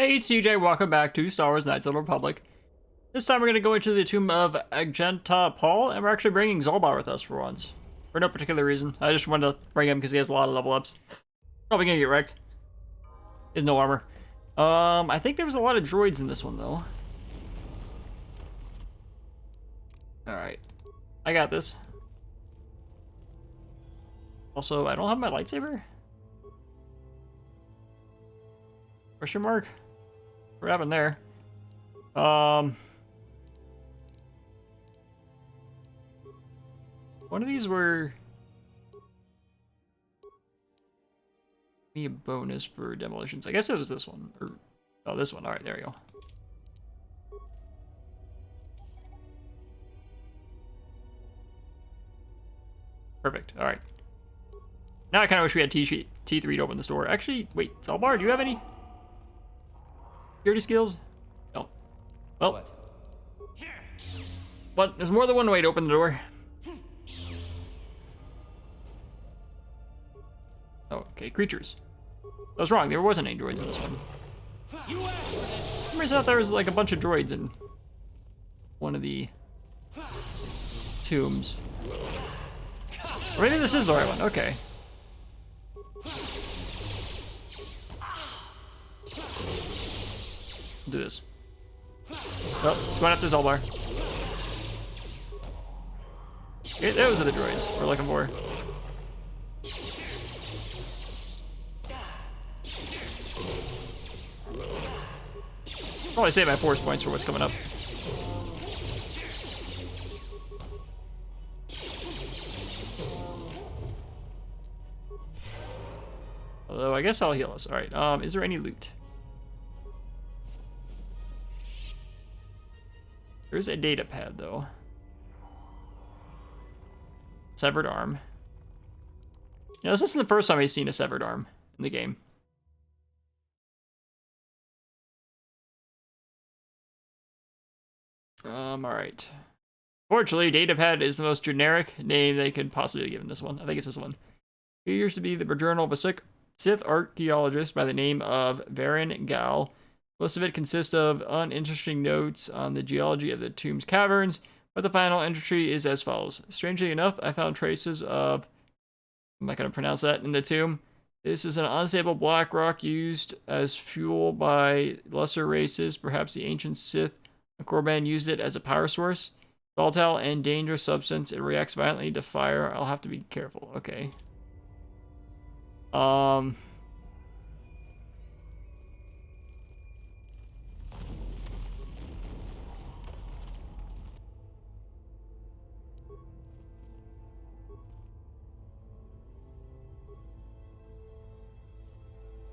Hey, it's CJ, welcome back to Star Wars Knights of the Republic. This time we're going to go into the tomb of Ajunta Pall, and we're actually bringing Zolbar with us for once. For no particular reason. I just wanted to bring him because he has a lot of level ups. Probably going to get wrecked. He has no armor. I think there was a lot of droids in this one, though. Alright. I got this. Also, I don't have my lightsaber? Question mark? What happened there? One of these were be a bonus for demolitions. I guess it was this one. Or oh, this one. All right, there we go. Perfect. All right. Now I kind of wish we had T3 to open this door. Actually, wait, Zolbar, do you have any security skills? No. Well, but there's more than one way to open the door. Oh, okay, creatures. I was wrong, there wasn't any droids in this one. For some reason I thought there was like a bunch of droids in one of the tombs. Or maybe this is the right one, okay. Do this. Oh, it's going after Zolbar. Okay, those are the droids we're looking for. Probably save my force points for what's coming up. Although I guess I'll heal us. All right. Is there any loot? There's a data pad though. Severed arm. Now this isn't the first time I've seen a severed arm in the game. Alright. Fortunately, datapad is the most generic name they could possibly have given this one. I think it's this one. He appears to be the journal of a Sith archaeologist by the name of Rane Toral. Most of it consists of uninteresting notes on the geology of the tomb's caverns, but the final entry is as follows. Strangely enough, I found traces of... I'm not going to pronounce that in the tomb. This is an unstable black rock used as fuel by lesser races, perhaps the ancient Sith. Korban used it as a power source. Volatile and dangerous substance. It reacts violently to fire. I'll have to be careful. Okay.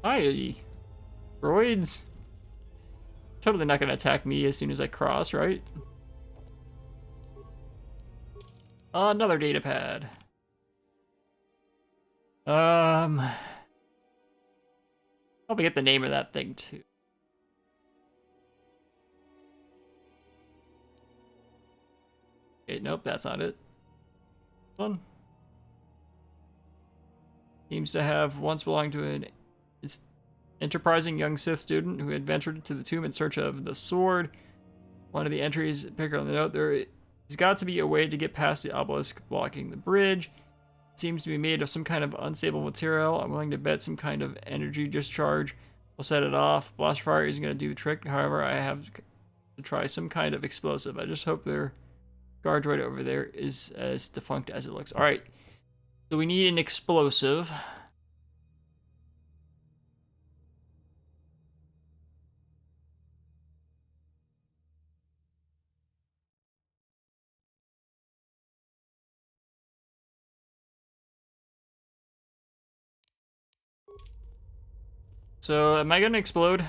Hi. Droids. Totally not gonna attack me as soon as I cross, right? Another data pad. Probably get the name of that thing too. Okay, nope, that's not it. One. Seems to have once belonged to an enterprising young Sith student who had ventured to the tomb in search of the sword. One of the entries picked on the note, there's got to be a way to get past the obelisk blocking the bridge. It seems to be made of some kind of unstable material. I'm willing to bet some kind of energy discharge will set it off. Blaster fire isn't going to do the trick. However, I have to try some kind of explosive. I just hope their guard droid over there is as defunct as it looks. All right, so we need an explosive. So, am I gonna explode?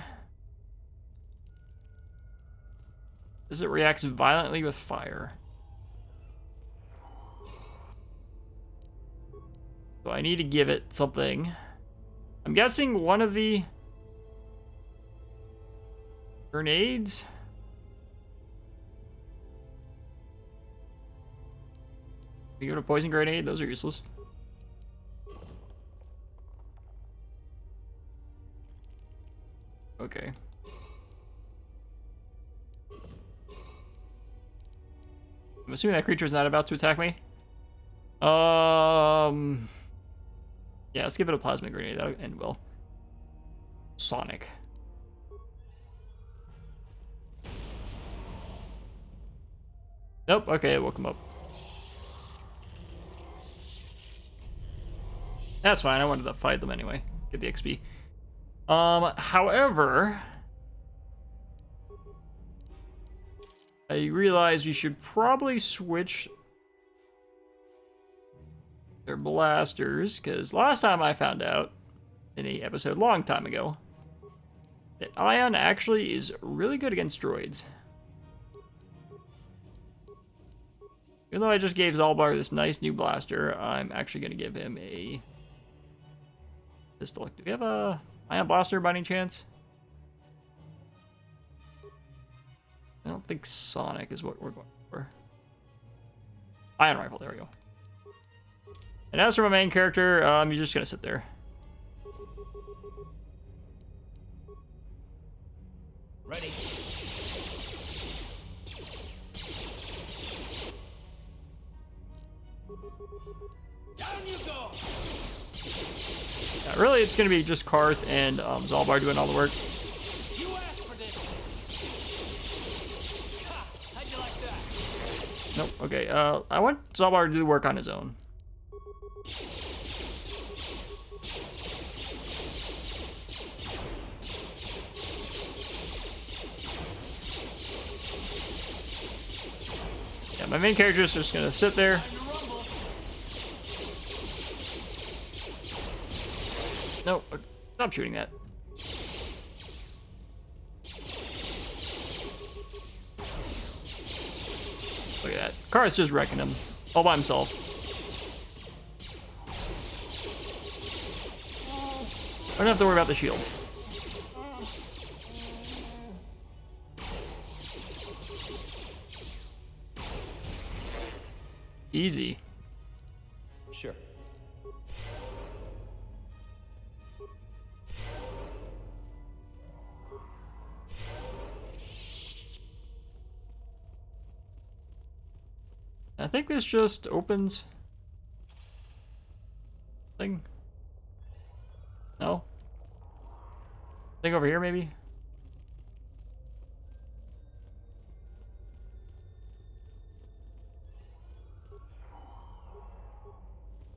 As it reacts violently with fire. So I need to give it something. I'm guessing one of the grenades? We give it a poison grenade, those are useless. Okay. I'm assuming that creature's not about to attack me. Yeah, let's give it a plasma grenade. That'll end well. Sonic. Nope, okay, it woke him up. That's fine, I wanted to fight them anyway. Get the XP. However, I realize we should probably switch their blasters, because last time I found out, in an episode a long time ago, that Ion actually is really good against droids. Even though I just gave Zalbar this nice new blaster, I'm actually going to give him a pistol. Do we have a Ion blaster by any chance? I don't think Sonic is what we're going for. Ion rifle, there we go. And as for my main character, you're just going to sit there. Ready. Down you go. Yeah, really, it's going to be just Karth and Zalbar doing all the work. You asked for this. How'd you like that? Nope. Okay. I want Zalbar to do the work on his own. Yeah, my main character is just gonna sit there. No, stop shooting that. Look at that. Karth's just wrecking him all by himself. I don't have to worry about the shields. Easy. Sure. I think this just opens thing. No? Thing over here, maybe?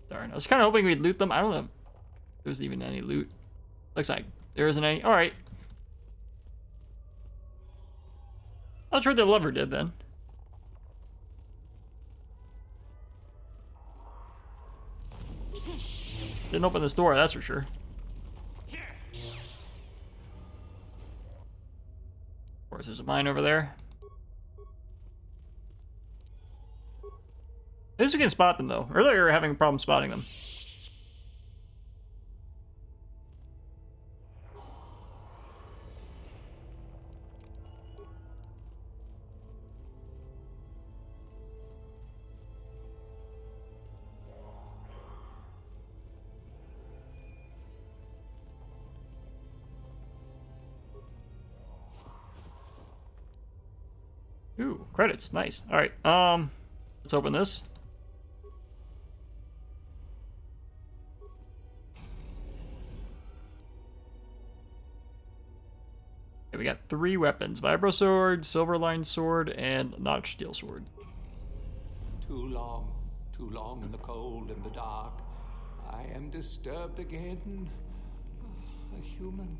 Darn, I was kind of hoping we'd loot them. I don't know if there's even any loot. Looks like there isn't any. Alright. Not sure the lever did then. Didn't open this door, that's for sure. Of course, there's a mine over there. At least we can spot them, though. Earlier, we were having a problem spotting them. Ooh, credits. Nice. All right. Let's open this. Okay, we got 3 weapons: Vibro Sword, Silverline Sword, and Notch Steel Sword. Too long in the cold and the dark. I am disturbed again. A human.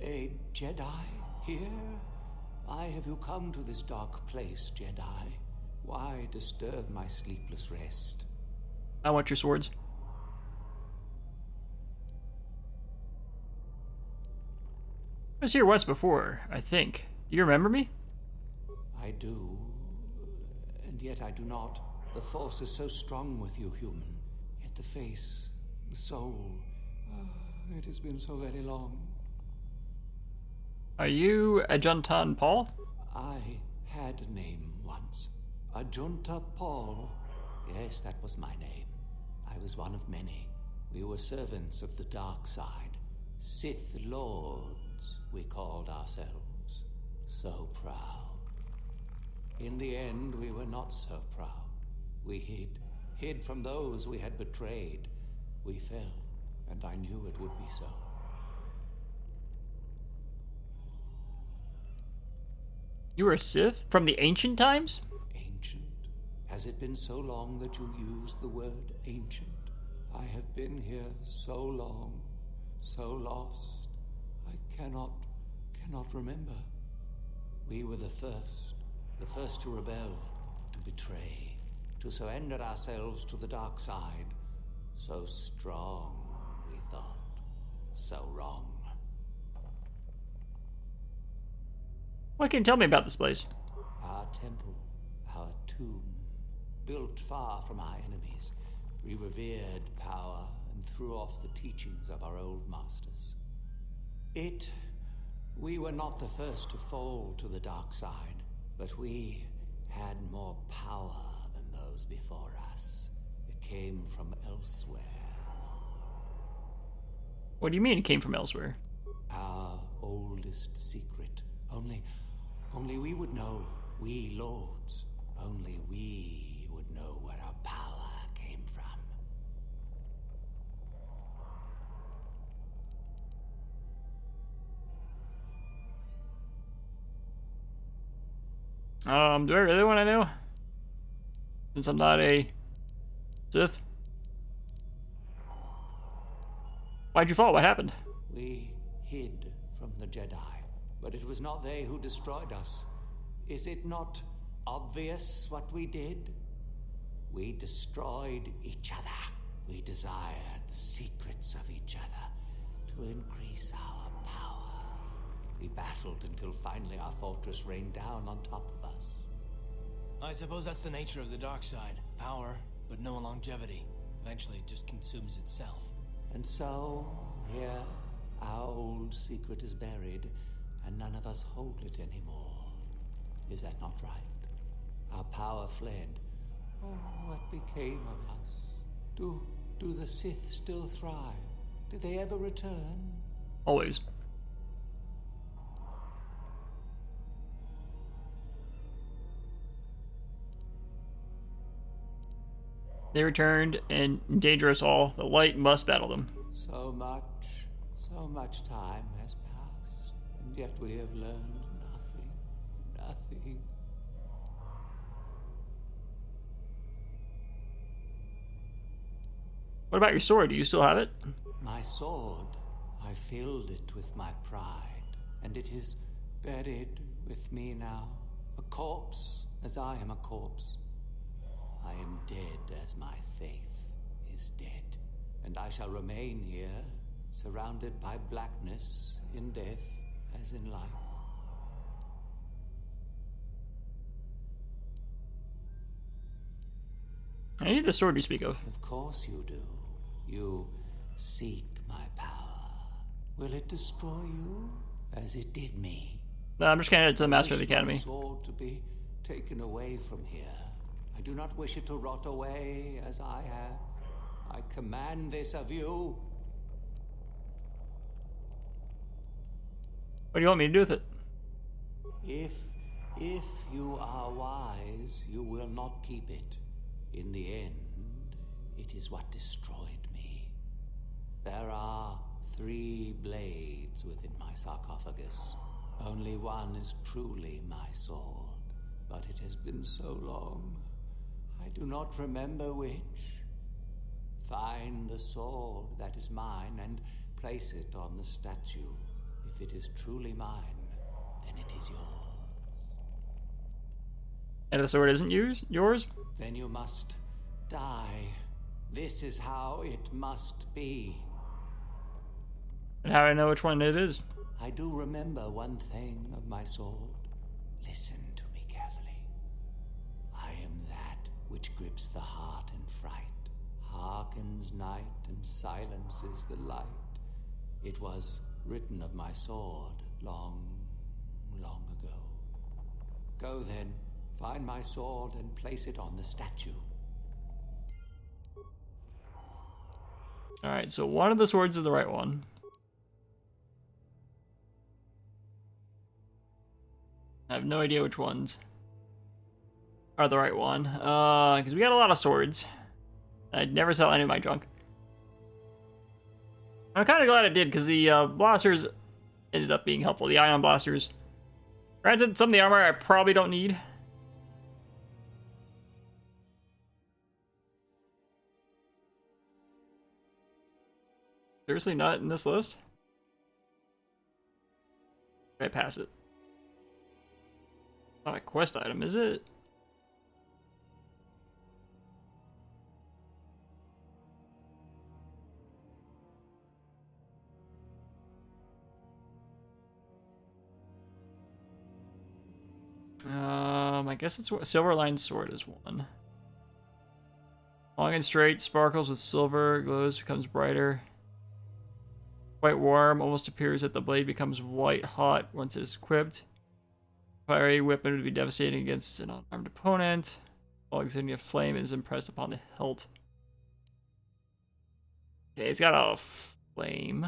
A Jedi here? Why have you come to this dark place, Jedi? Why disturb my sleepless rest? I want your swords. I was here once before, I think. Do you remember me? I do, and yet I do not. The Force is so strong with you, human. Yet the face, the soul, it has been so very long. Are you Ajunta Pall? I had a name once. Ajunta Pall. Yes, that was my name. I was one of many. We were servants of the dark side. Sith Lords. called ourselves so proud. In the end, we were not so proud. We hid from those we had betrayed. We fell, and I knew it would be so. You were a Sith from the ancient times? Ancient? Has it been so long that you use the word ancient? I have been here so long, so lost. I cannot remember. We were the first to rebel, to betray, to surrender ourselves to the dark side. So strong, we thought, so wrong. What can you tell me about this place? Our temple, our tomb, built far from our enemies. We revered power and threw off the teachings of our old masters. We were not the first to fall to the dark side, but we had more power than those before us. It came from elsewhere. What do you mean it came from elsewhere? Our oldest secret. Only we would know, we lords. Only we would know where our power came from. Do I really want to know? Since I'm not a Sith? Why'd you fall? What happened? We hid from the Jedi, but it was not they who destroyed us. Is it not obvious what we did? We destroyed each other. We desired the secrets of each other to increase our power. We battled until finally our fortress rained down on top of us. I suppose that's the nature of the dark side. Power, but no longevity. Eventually it just consumes itself. And so, here, our old secret is buried, and none of us hold it anymore. Is that not right? Our power fled. Oh, what became of us? Do the Sith still thrive? Did they ever return? Always. They returned and endanger us all. The light must battle them. So much time has passed, and yet we have learned nothing. What about your sword? Do you still have it? My sword, I filled it with my pride, and it is buried with me now, a corpse as I am a corpse. I am dead as my faith is dead, and I shall remain here, surrounded by blackness in death as in life. I need the sword you speak of. Of course you do. You seek my power. Will it destroy you as it did me? No, I'm just gonna head to the Master of the Academy. My sword to be taken away from here. I do not wish it to rot away as I have. I command this of you. What do you want me to do with it? If you are wise, you will not keep it. In the end, it is what destroyed me. There are 3 blades within my sarcophagus. Only one is truly my sword, but it has been so long. I do not remember which. Find the sword that is mine and place it on the statue. If it is truly mine, then it is yours. And if the sword isn't yours? Then you must die. This is how it must be. And how do I know which one it is? I do remember one thing of my sword. Listen to me carefully. I am that which grips the heart in fright, hearkens night and silences the light. It was written of my sword long ago. Go then, find my sword and place it on the statue. Alright, so one of the swords is the right one. have no idea which ones are the right one. Because we got a lot of swords. I'd never sell any of my junk. I'm kind of glad I did, because the blasters ended up being helpful. The ion blasters. Granted, some of the armor I probably don't need. Seriously, not in this list? Did I pass it? Not a quest item, is it? I guess it's Silverline Sword is one. Long and straight, sparkles with silver, glows, becomes brighter. Quite warm, almost appears that the blade becomes white hot once it is equipped. Fiery weapon would be devastating against an unarmed opponent. While exhibiting a flame is impressed upon the hilt. Okay, it's got a flame.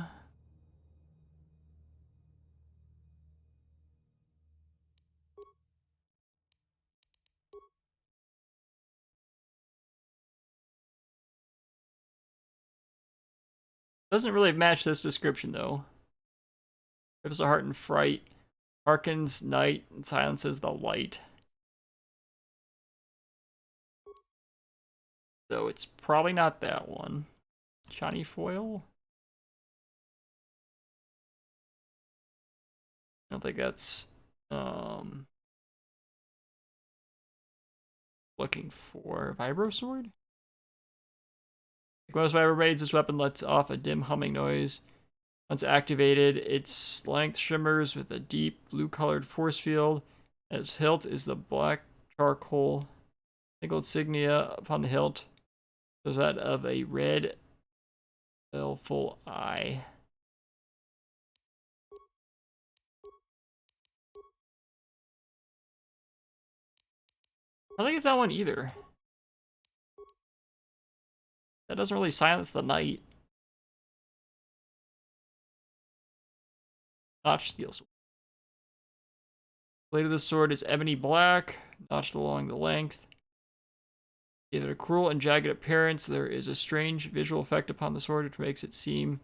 Doesn't really match this description though. Rips the heart in fright, hearkens night, and silences the light. So it's probably not that one. Shiny foil? I don't think that's looking for Vibro Sword. Like most vibro blades, this weapon lets off a dim humming noise. Once activated, its length shimmers with a deep blue-colored force field. Its hilt is the black charcoal. Single insignia upon the hilt shows that of a red, baleful eye. I don't think it's that one either. That doesn't really silence the night. Notched steel sword. Blade of the sword is ebony black, notched along the length. Give it a cruel and jagged appearance. There is a strange visual effect upon the sword which makes it seem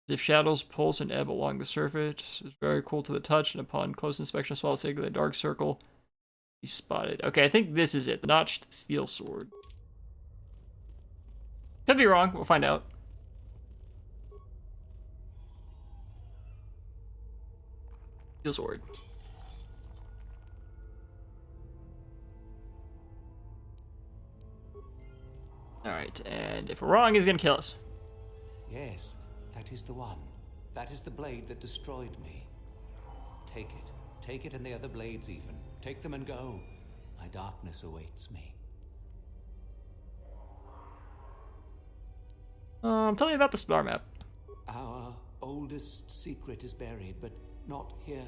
as if shadows pulse and ebb along the surface. It's very cool to the touch, and upon close inspection, a small singular dark circle be spotted. Okay, I think this is it. The notched steel sword. Could be wrong. We'll find out. Steel sword. Alright, and if we're wrong, he's gonna kill us. Yes, that is the one. That is the blade that destroyed me. Take it. Take it and the other blades even. Take them and go. My darkness awaits me. Tell me about the star map. Our oldest secret is buried, but not here.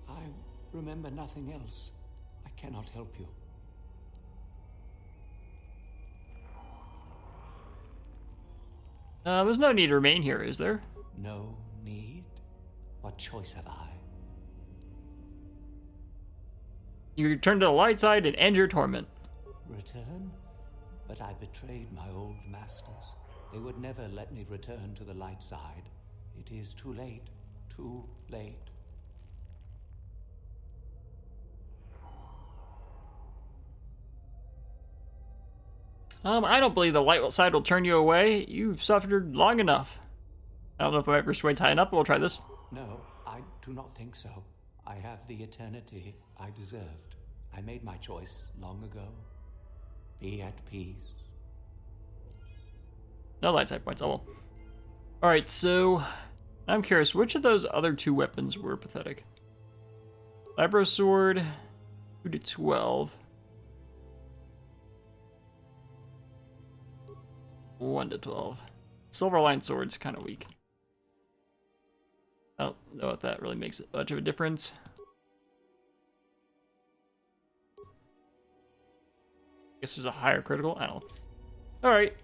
I remember nothing else. I cannot help you. There's no need to remain here, is there? No need? What choice have I? You return to the light side and end your torment. Return? But I betrayed my old masters. They would never let me return to the light side. It is too late. Too late. I don't believe the light side will turn you away. You've suffered long enough. I don't know if I ever persuades high enough, but we'll try this. No, I do not think so. I have the eternity I deserved. I made my choice long ago. Be at peace. No light side points. Oh well. Alright, so I'm curious, which of those other two weapons were pathetic? Vibro Sword, 2 to 12. 1 to 12. Silverline Sword's kind of weak. I don't know if that really makes much of a difference. Guess there's a higher critical. I don't know. Alright.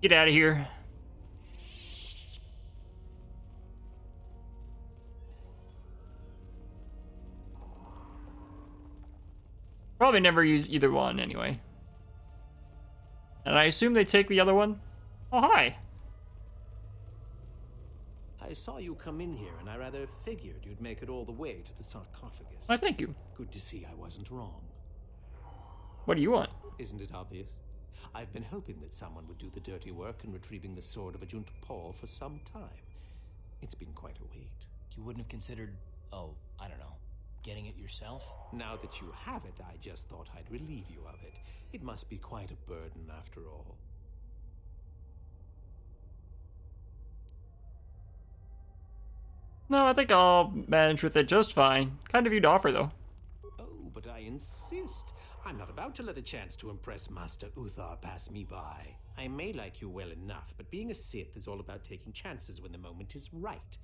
Get out of here. Probably never use either one anyway. And I assume they take the other one? Oh, hi. I saw you come in here, and I rather figured you'd make it all the way to the sarcophagus. Why, thank you. Good to see I wasn't wrong. What do you want? Isn't it obvious? I've been hoping that someone would do the dirty work in retrieving the sword of Ajunta Pall for some time. It's been quite a wait. You wouldn't have considered, oh, I don't know, getting it yourself? Now that you have it, I just thought I'd relieve you of it. It must be quite a burden after all. No, I think I'll manage with it just fine. Kind of you to offer, though. Oh, but I insist. I'm not about to let a chance to impress Master Uthar pass me by. I may like you well enough, but being a Sith is all about taking chances when the moment is right.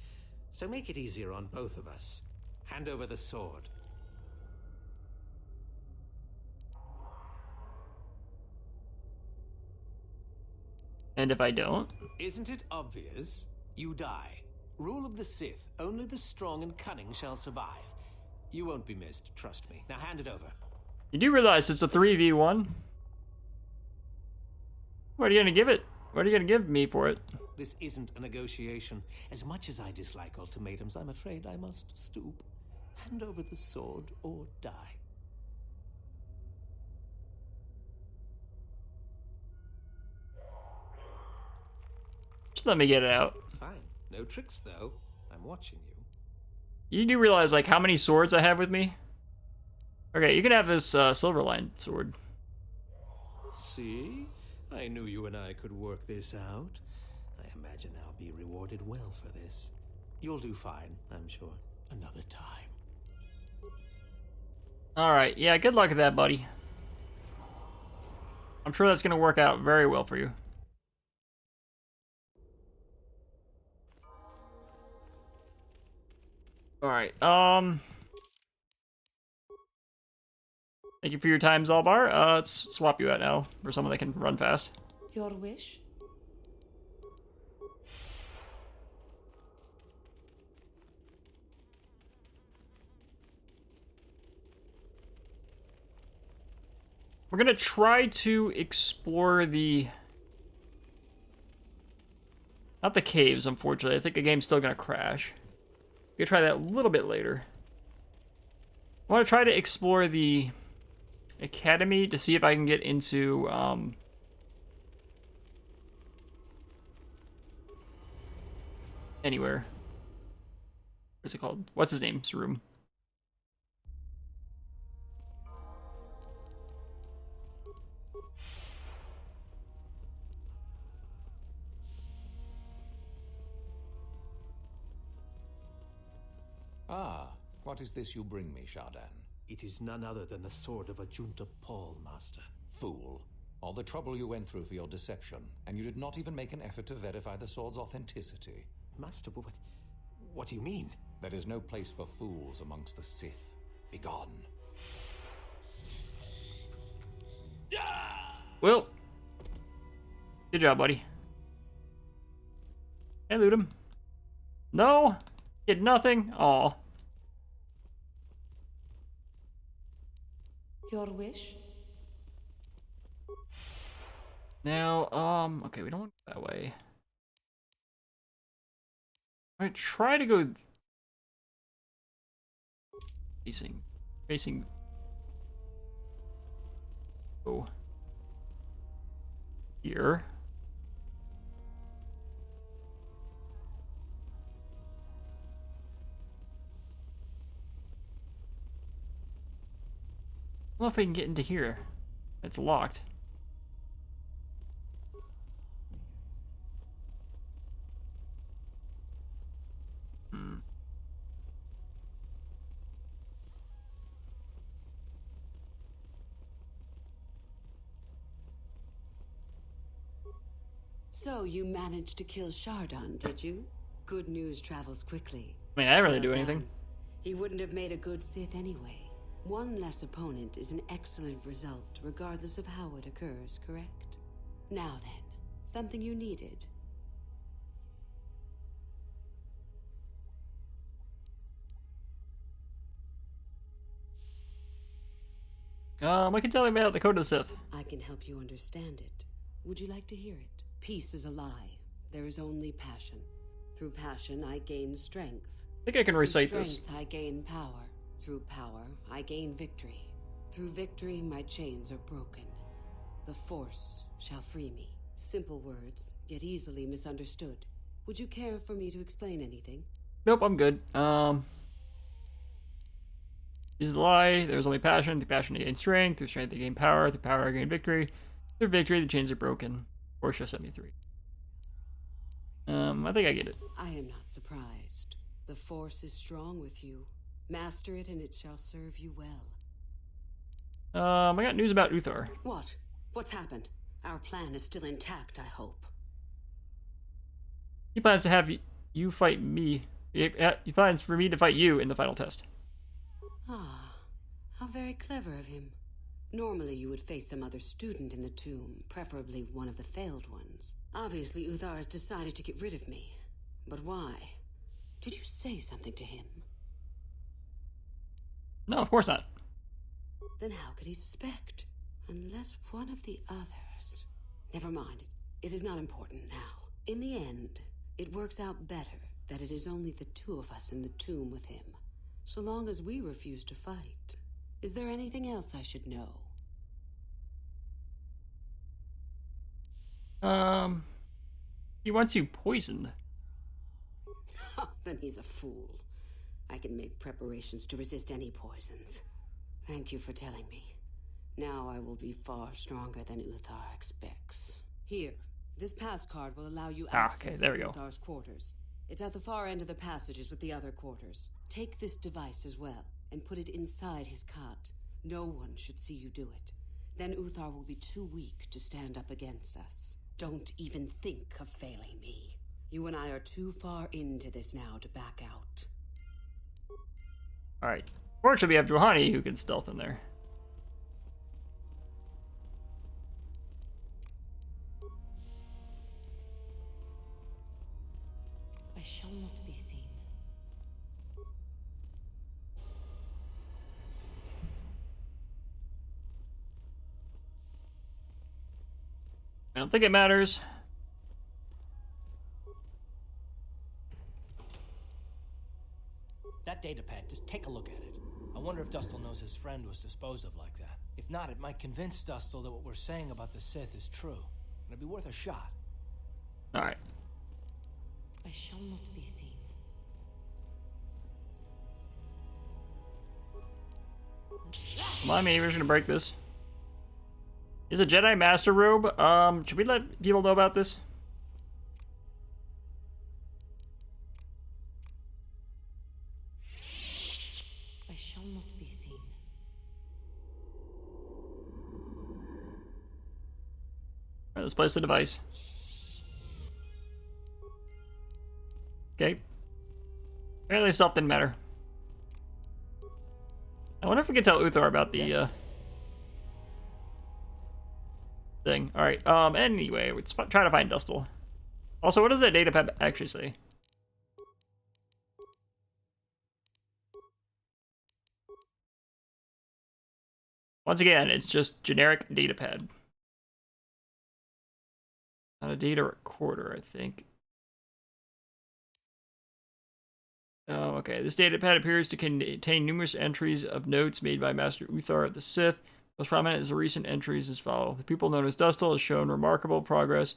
So make it easier on both of us. Hand over the sword. And if I don't? Isn't it obvious? You die. Rule of the Sith, only the strong and cunning shall survive. You won't be missed, trust me. Now hand it over. You do realize it's a 3v1? What are you gonna give it? What are you gonna give me for it? This isn't a negotiation. As much as I dislike ultimatums, I'm afraid I must stoop. Hand over the sword or die. Just let me get it out. Fine. No tricks, though. I'm watching you. You do realize, like, how many swords I have with me? Okay, you can have this Silverline sword. See? I knew you and I could work this out. I imagine I'll be rewarded well for this. You'll do fine, I'm sure. Another time. Alright, yeah, good luck with that, buddy. I'm sure that's gonna work out very well for you. Alright, thank you for your time, Zalbar. Let's swap you out now for someone that can run fast. Your wish? We're gonna try to explore the... Not the caves, unfortunately. I think the game's still gonna crash. We can try that a little bit later. I want to try to explore the academy to see if I can get into anywhere. What's it called? What's his name's room? Ah, what is this you bring me, Shardan? It is none other than the sword of Ajunta Pall, Master. Fool. All the trouble you went through for your deception, and you did not even make an effort to verify the sword's authenticity. Master, what do you mean? There is no place for fools amongst the Sith. Begone. Well, good job, buddy. Hey, loot him. No, did nothing. Aw. Your wish? Now, okay, we don't want to go that way. I'm gonna try to go facing. Oh, here. I don't know if I can get into here. It's locked. So you managed to kill Shardan, did you? Good news travels quickly. I mean, I didn't really Well do anything. done. He wouldn't have made a good Sith anyway. One less opponent is an excellent result, regardless of how it occurs, correct? Now then, something you needed. What can you tell me about the Code of the Sith? I can help you understand it. Would you like to hear it? Peace is a lie. There is only passion. Through passion, I gain strength. I think I can recite Through this. strength, I gain power. Through power, I gain victory. Through victory, my chains are broken. The Force shall free me. Simple words, yet easily misunderstood. Would you care for me to explain anything? Nope, I'm good. Is a lie. There's only passion. Through passion, you gain strength. Through strength, you gain power. Through power, you gain victory. Through victory, the chains are broken. Force shall set me free. I think I get it. I am not surprised. The Force is strong with you. Master it and it shall serve you well. I got news about Uthar. What? What's happened? Our plan is still intact, I hope. He plans to have you fight me. He plans for me to fight you in the final test. Ah, how very clever of him. Normally you would face some other student in the tomb, preferably one of the failed ones. Obviously Uthar has decided to get rid of me. But why? Did you say something to him? No, of course not. Then how could he suspect? Unless one of the others... Never mind. It is not important now. In the end, it works out better that it is only the two of us in the tomb with him. So long as we refuse to fight. Is there anything else I should know? He wants you poisoned. Then he's a fool. I can make preparations to resist any poisons. Thank you for telling me. Now I will be far stronger than Uthar expects. Here, this pass card will allow you access okay, there we to go. Uthar's quarters. It's at the far end of the passages with the other quarters. Take this device as well, and put it inside his cot. No one should see you do it. Then Uthar will be too weak to stand up against us. Don't even think of failing me. You and I are too far into this now to back out. Alright. Fortunately, we have Johani who can stealth in there. I shall not be seen. I don't think it matters. That datapad, just take a look at it. I wonder if Dustil knows his friend was disposed of like that. If not, it might convince Dustil that what we're saying about the Sith is true. It'd be worth a shot. Alright. I shall not be seen. Come on, maybe we're just gonna break this. Is a Jedi Master Robe? Should we let people know about this? I shall not be seen. Alright, let's place the device. Okay. Apparently stealth didn't matter. I wonder if we can tell Uthar about the thing. Alright, anyway, let's try to find Dustil. Also, what does that datapad actually say? Once again, it's just generic datapad. Not a data recorder, I think. Oh, okay. This datapad appears to contain numerous entries of notes made by Master Uthar of the Sith. Most prominent is the recent entries as follow. The pupil known as Dustil has shown remarkable progress.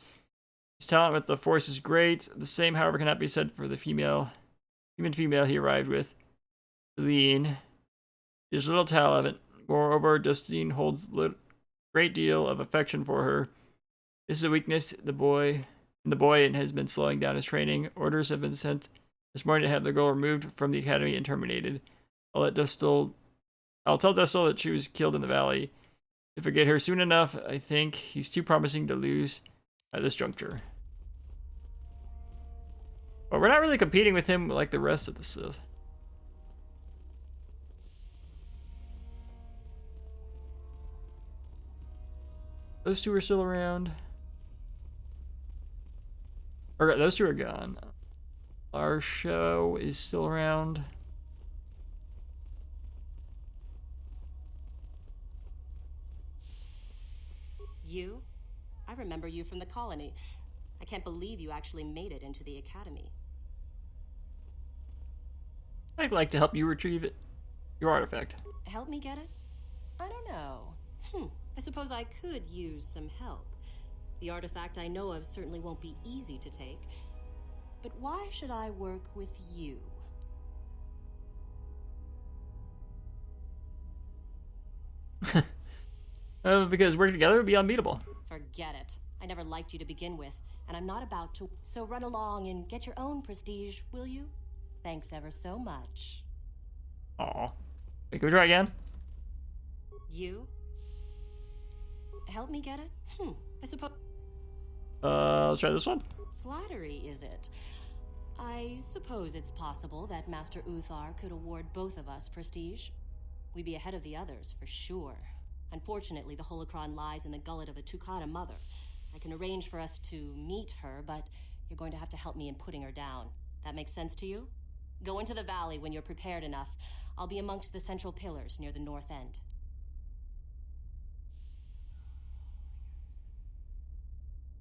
His talent with the Force is great. The same, however, cannot be said for the human female he arrived with. Celine. There's little talent. Moreover, Justine holds a great deal of affection for her. This is a weakness the boy has been slowing down his training. Orders have been sent this morning to have the girl removed from the academy and terminated. I'll tell Dustil that she was killed in the valley. If I get her soon enough, I think he's too promising to lose at this juncture. But we're not really competing with him like the rest of the Sith. Those two are still around. Or those two are gone. Our show is still around. You? I remember you from the colony. I can't believe you actually made it into the academy. I'd like to help you retrieve it, your artifact. Help me get it? I don't know. I suppose I could use some help. The artifact I know of certainly won't be easy to take. But why should I work with you? Because working together would be unbeatable. Forget it. I never liked you to begin with, and I'm not about to. So run along and get your own prestige, will you? Thanks ever so much. Aw. Wait, can we try again? You? Help me get it? I suppose. Let's try this one. Flattery, is it? I suppose it's possible that Master Uthar could award both of us prestige. We'd be ahead of the others, for sure. Unfortunately, the holocron lies in the gullet of a Tukata mother. I can arrange for us to meet her, but you're going to have to help me in putting her down. That makes sense to you? Go into the valley when you're prepared enough. I'll be amongst the central pillars near the north end.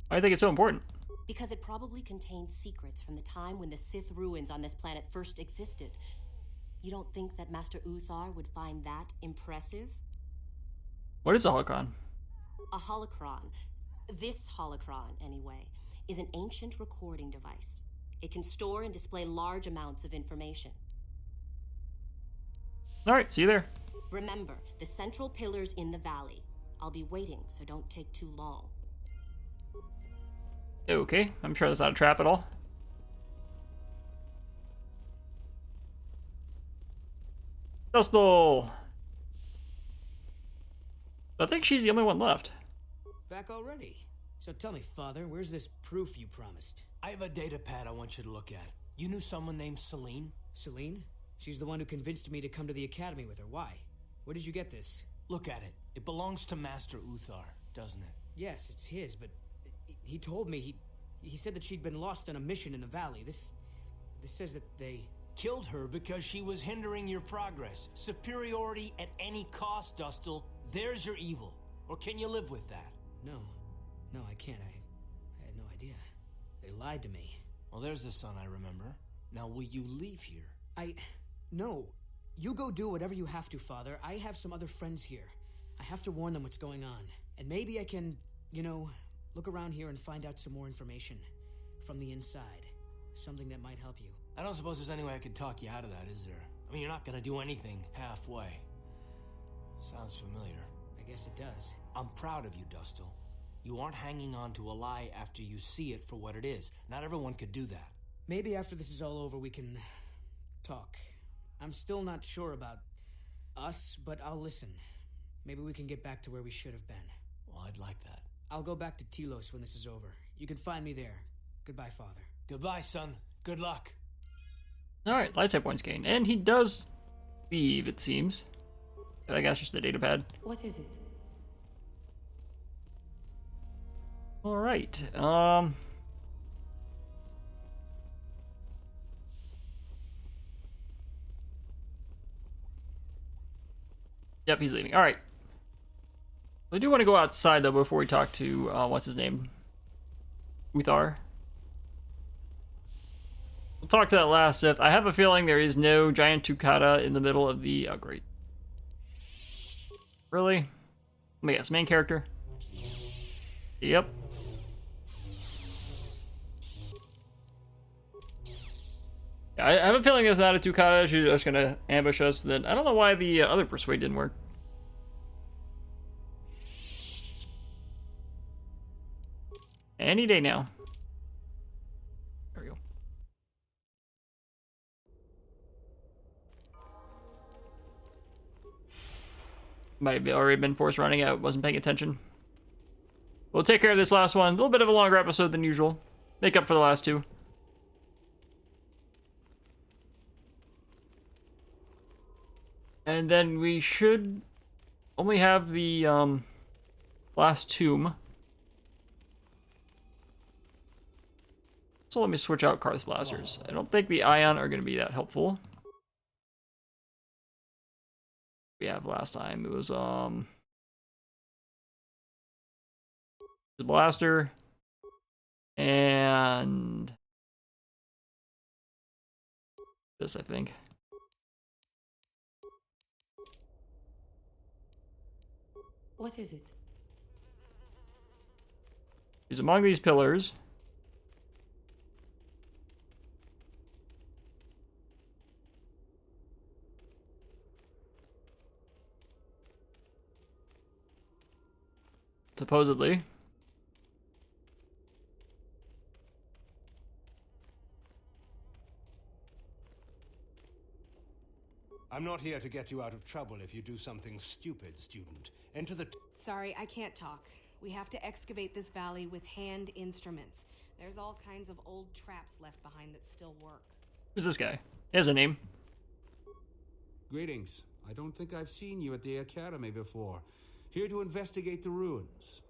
Why do you think it's so important? Because it probably contains secrets from the time when the Sith ruins on this planet first existed. You don't think that Master Uthar would find that impressive? What is a holocron? A holocron, this holocron anyway, is an ancient recording device. It can store and display large amounts of information. Alright, see you there. Remember, the central pillar's in the valley. I'll be waiting, so don't take too long. Okay, I'm sure that's not a trap at all. Dustle! I think she's the only one left. Back already? So tell me, Father, where's this proof you promised? I have a data pad I want you to look at. You knew someone named Celine? Celine? She's the one who convinced me to come to the academy with her. Why? Where did you get this? Look at it. It belongs to Master Uthar, doesn't it? Yes, it's his, but he told me he said that she'd been lost on a mission in the valley. This says that they killed her because she was hindering your progress. Superiority at any cost, Dustle. There's your evil. Or can you live with that? No, I can't. I had no idea. They lied to me. Well, there's the son I remember. Now, will you leave here? No. You go do whatever you have to, Father. I have some other friends here. I have to warn them what's going on. And maybe I can, look around here and find out some more information. From the inside. Something that might help you. I don't suppose there's any way I could talk you out of that, is there? I mean, you're not gonna do anything halfway. Sounds familiar. I guess it does. I'm proud of you, Dustle. You aren't hanging on to a lie after you see it for what it is. Not everyone could do that. Maybe after this is all over we can talk. I'm still not sure about us, but I'll listen. Maybe we can get back to where we should have been. Well, I'd like that. I'll go back to Telos when this is over. You can find me there. Goodbye, Father. Goodbye, son. Good luck. Alright, lightsaber points gained. And he does leave, it seems. I guess just the data pad. What is it? Alright, Yep, he's leaving. Alright. I do want to go outside, though, before we talk to, what's his name? Uthar. We'll talk to that last Sith. I have a feeling there is no giant Tukata in the middle of the... Oh, great. Really? Let me guess. Main character? Yep. I have a feeling there's not a Tukata. She's just gonna ambush us. Then I don't know why the other persuade didn't work. Any day now. There we go. Might have already been forced running out. Wasn't paying attention. We'll take care of this last one. A little bit of a longer episode than usual. Make up for the last two. And then we should only have the last tomb. So let me switch out Karth blasters. I don't think the ion are going to be that helpful. We have last time it was The blaster. And this, I think. What is it? He's among these pillars. Supposedly. I'm not here to get you out of trouble if you do something stupid, student. Enter the... Sorry, I can't talk. We have to excavate this valley with hand instruments. There's all kinds of old traps left behind that still work. Who's this guy? He has a name. Greetings. I don't think I've seen you at the Academy before. Here to investigate the ruins.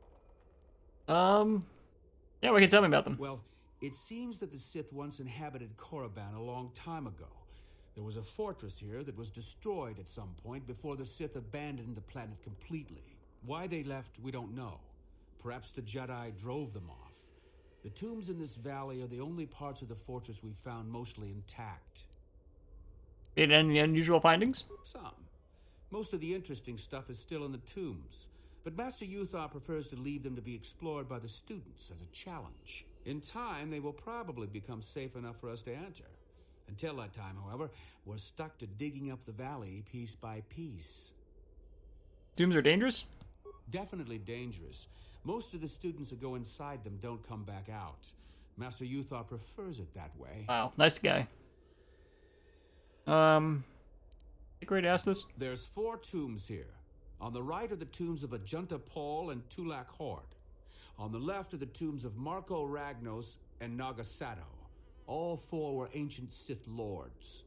Yeah, what can you tell me about them? Well, it seems that the Sith once inhabited Korriban a long time ago. There was a fortress here that was destroyed at some point before the Sith abandoned the planet completely. Why they left, we don't know. Perhaps the Jedi drove them off. The tombs in this valley are the only parts of the fortress we found mostly intact. Made any unusual findings? Some. Most of the interesting stuff is still in the tombs, but Master Uthar prefers to leave them to be explored by the students as a challenge. In time, they will probably become safe enough for us to enter. Until that time, however, we're stuck to digging up the valley piece by piece. Tombs are dangerous? Definitely dangerous. Most of the students that go inside them don't come back out. Master Uthar prefers it that way. Wow, nice guy. Think ready to ask this? There's 4 tombs here. On the right are the tombs of Ajunta Pall and Tulak Horde. On the left are the tombs of Marco Ragnos and Nagasato. All 4 were ancient Sith lords.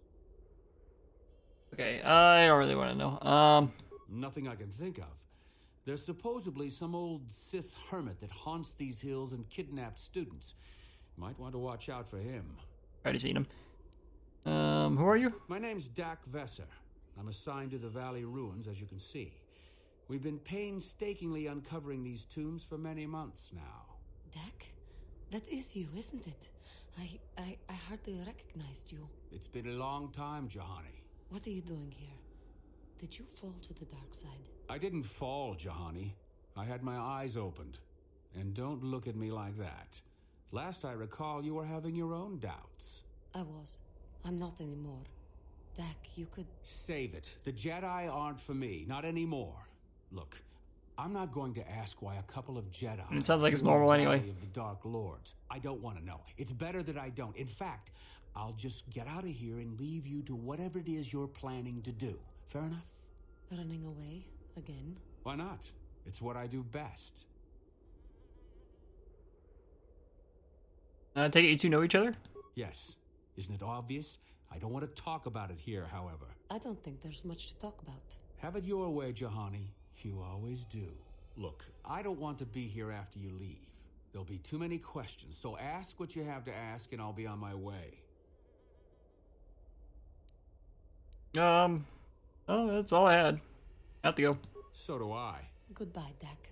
Okay, I don't really want to know. Nothing I can think of. There's supposedly some old Sith hermit that haunts these hills and kidnaps students. Might want to watch out for him. Already seen him. Who are you? My name's Dak Vesser. I'm assigned to the Valley Ruins, as you can see. We've been painstakingly uncovering these tombs for many months now. Dak? That is you, isn't it? I hardly recognized you. It's been a long time, Jahani. What are you doing here? Did you fall to the dark side? I didn't fall, Jahani. I had my eyes opened. And don't look at me like that. Last I recall, you were having your own doubts. I was. I'm not anymore. Dak, you could... Save it. The Jedi aren't for me. Not anymore. Look, I'm not going to ask why a couple of Jedi... It sounds like it's normal anyway. ...of the Dark Lords. I don't want to know. It's better that I don't. In fact, I'll just get out of here and leave you to whatever it is you're planning to do. Fair enough? Running away? Again? Why not? It's what I do best. Take it you two know each other? Yes. Isn't it obvious? I don't want to talk about it here, however. I don't think there's much to talk about. Have it your way, Jahani. You always do. Look, I don't want to be here after you leave. There'll be too many questions, so ask what you have to ask and I'll be on my way. Oh, that's all I had. Have to go. So do I. Goodbye, Dak.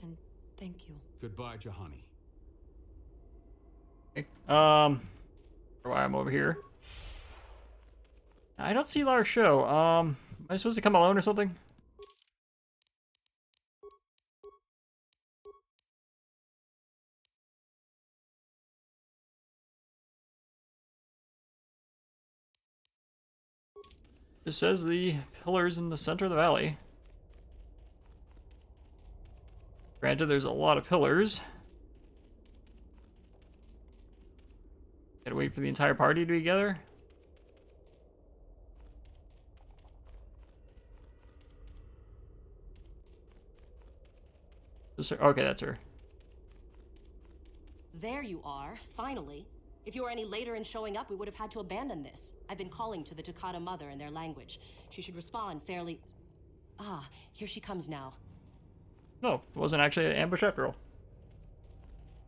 And thank you. Goodbye, Jahani. Okay. Why I'm over here. I don't see our show. Am I supposed to come alone or something? It says the pillars in the center of the valley. Granted, there's a lot of pillars. Gotta wait for the entire party to be together. This her? Okay, that's her. There you are, finally. If you were any later in showing up, we would have had to abandon this. I've been calling to the Takata mother in their language. She should respond fairly... Ah, here she comes now. No, it wasn't actually an ambush after all.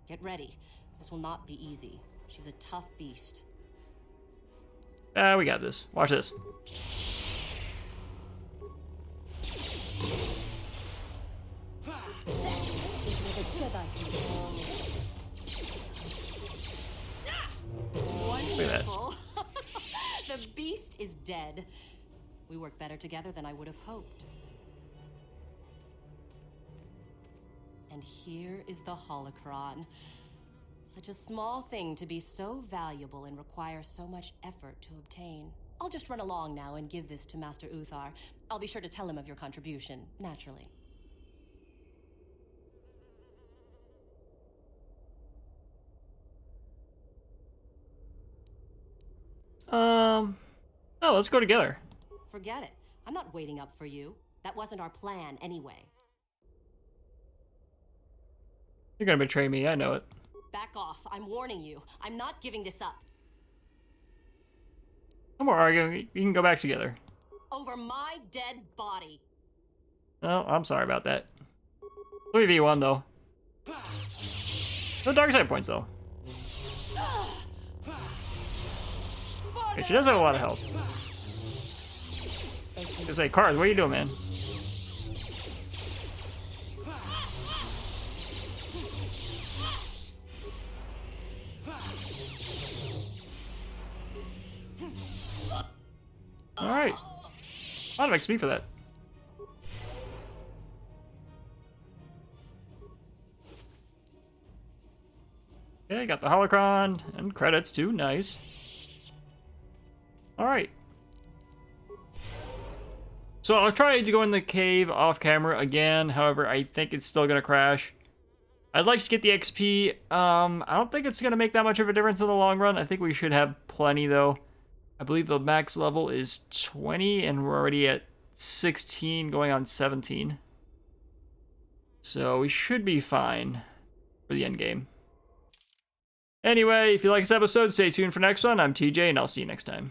Get ready. This will not be easy. She's a tough beast. We got this. Watch this. With a Jedi. is dead. We work better together than I would have hoped. And here is the holocron. Such a small thing to be so valuable and require so much effort to obtain. I'll just run along now and give this to Master Uthar. I'll be sure to tell him of your contribution, naturally. Oh, let's go together. Forget it. I'm not waiting up for you. That wasn't our plan anyway. You're gonna betray me, I know it. Back off. I'm warning you. I'm not giving this up. No more arguing. We can go back together. Over my dead body. Oh, I'm sorry about that. 3v1 though. No dark side points though. Okay, she does have a lot of health. Just say, Cars, what are you doing, man? Alright. A lot of XP for that. Okay, got the holocron and credits too. Nice. Alright. So I'll try to go in the cave off camera again. However, I think it's still gonna crash. I'd like to get the XP. I don't think it's gonna make that much of a difference in the long run. I think we should have plenty though. I believe the max level is 20 and we're already at 16 going on 17. So we should be fine for the end game. Anyway, if you like this episode, stay tuned for next one. I'm TJ and I'll see you next time.